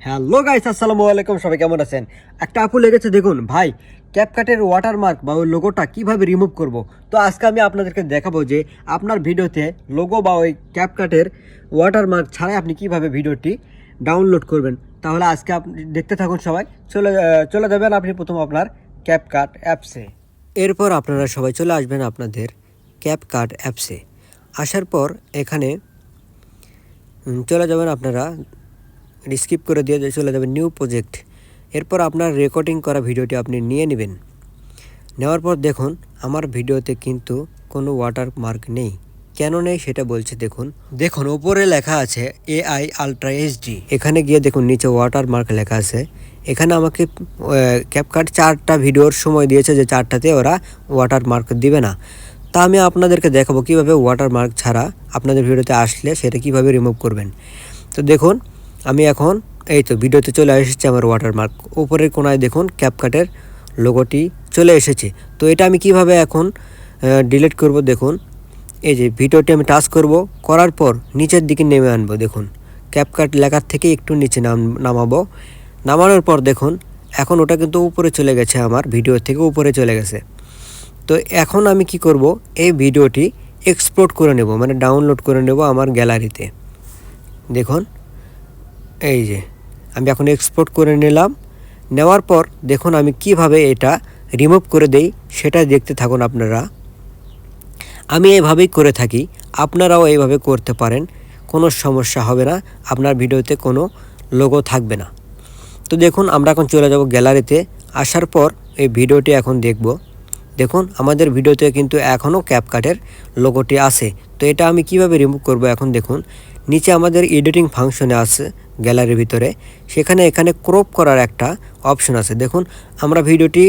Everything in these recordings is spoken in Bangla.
হ্যালো গাইস, আসসালামু আলাইকুম। সবাই কেমন আছেন? একটা আপু লেগেছে, দেখুন ভাই, ক্যাপকাটের ওয়াটারমার্ক বা ওই লোগোটা কীভাবে রিমুভ করব। তো আজকে আমি আপনাদেরকে দেখাবো যে আপনার ভিডিওতে লোগো বা ওই ক্যাপকাটের ওয়াটারমার্ক ছাড়াই আপনি কিভাবে ভিডিওটি ডাউনলোড করবেন। তাহলে আজকে আপনি দেখতে থাকুন। সবাই চলে যাবেন আপনি প্রথম আপনার ক্যাপকাট অ্যাপসে। এরপর আপনারা সবাই চলে আসবেন আপনাদের ক্যাপকাট অ্যাপসে। আসার পর এখানে চলে যাবেন আপনারা, স্কিপ করে দিয়ে চলে যাবেন নিউ প্রজেক্ট। এরপর আপনার রেকর্ডিং করা ভিডিওটি আপনি নিয়ে নেবেন। নেওয়ার পর দেখুন আমার ভিডিওতে কিন্তু কোনো ওয়াটারমার্ক নেই। কেন নেই সেটা বলছে। দেখুন ওপরে লেখা আছে AI আলট্রা এইচডি। এখানে গিয়ে দেখুন নিচে ওয়াটারমার্ক লেখা আছে। এখানে আমাকে ক্যাপকাট 4টা ভিডিওর সময় দিয়েছে, যে 4টাতে ওরা ওয়াটারমার্ক দিবে না। তা আমি আপনাদেরকে দেখাবো কিভাবে ওয়াটারমার্ক ছাড়া আপনাদের ভিডিওতে আসলে সেটা কিভাবে রিমুভ করবেন। তো দেখুন আমি এখন এই তো ভিডিওতে চলে এসেছে আমার ওয়াটারমার্ক। উপরের কোনায় দেখুন ক্যাপকাটের লোগোটি চলে এসেছে। তো এটা আমি কিভাবে এখন ডিলিট করব। দেখুন এই যে ভিডিওটি আমি টাচ করব, করার পর নিচের দিকে নেমে আনবো। দেখুন ক্যাপকাট লেখার থেকে একটু নিচে নামাবো। নামানোর পর দেখুন এখন ওটা কিন্তু উপরে চলে গেছে, আমার ভিডিও থেকে উপরে চলে গেছে। তো এখন আমি কি করব, এই ভিডিওটি এক্সপোর্ট করে নেব, মানে ডাউনলোড করে নেব আমার গ্যালারিতে। দেখুন এই যে আমি এখন এক্সপোর্ট করে নিলাম। নেওয়ার পর দেখুন আমি কিভাবে এটা রিমুভ করে দেই সেটা দেখতে থাকুন আপনারা। আমি এইভাবেই করে থাকি, আপনারাও এইভাবে করতে পারেন, কোনো সমস্যা হবে না, আপনার ভিডিওতে কোনো লোগো থাকবে না। তো দেখুন আমরা এখন চলে যাব গ্যালারিতে। আসার পর এই ভিডিওটি এখন দেখব। দেখুন আমাদের ভিডিওতে কিন্তু এখনও ক্যাপকাটের লোগোটি আছে। তো এটা আমি কিভাবে রিমুভ করব, এখন দেখুন নিচে আমাদের এডিটিং ফাংশনে আছে গ্যালারির ভিতরে, সেখানে এখানে ক্রপ করার একটা অপশন আছে। দেখুন আমরা ভিডিওটি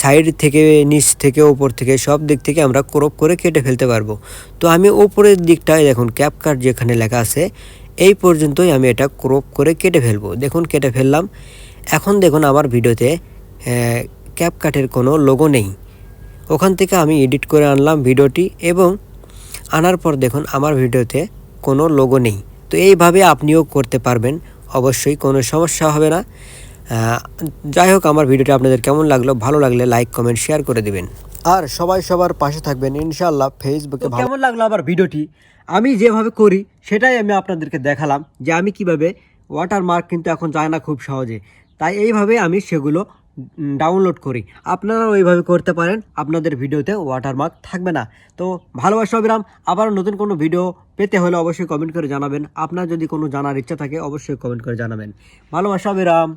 সাইড থেকে, নিচ থেকে, উপর থেকে, সব দিক থেকে আমরা ক্রপ করে কেটে ফেলতে পারবো। তো আমি উপরের দিকটায় দেখুন ক্যাপকাট যেখানে লেখা আছে এই পর্যন্তই আমি এটা ক্রপ করে কেটে ফেলবো। দেখুন কেটে ফেললাম। এখন দেখুন আমার ভিডিওতে ক্যাপকাটের কোনো লোগো নেই। ওখান থেকে আমি এডিট করে আনলাম ভিডিওটি, এবং আনার পর দেখুন আমার ভিডিওতে কোনো লোগো নেই। তো এইভাবে আপনিও করতে পারবেন, অবশ্যই কোনো সমস্যা হবে না। যাই হোক, আমার ভিডিওটি আপনাদের কেমন লাগলো, ভালো লাগলে লাইক কমেন্ট শেয়ার করে দিবেন, আর সবাই সবার পাশে থাকবেন ইনশাআল্লাহ। ফেসবুকে কেমন লাগলো আমার ভিডিওটি, আমি যেভাবে করি সেটাই আমি আপনাদেরকে দেখালাম, যে আমি কিভাবে ওয়াটারমার্ক কিন্তু এখন যায় না খুব সহজে, তাই এইভাবে আমি সেগুলো ডাউনলোড করি। আপনারাও এইভাবে করতে পারেন, আপনাদের ভিডিওতে ওয়াটারমার্ক থাকবে না। তো ভালোবাসা অবিরাম। আবার নতুন কোনো ভিডিও পেতে হলে অবশ্যই কমেন্ট করে জানাবেন। আপনার যদি কোনো জানার ইচ্ছা থাকে অবশ্যই কমেন্ট করে জানাবেন। ভালোবাসা অবিরাম।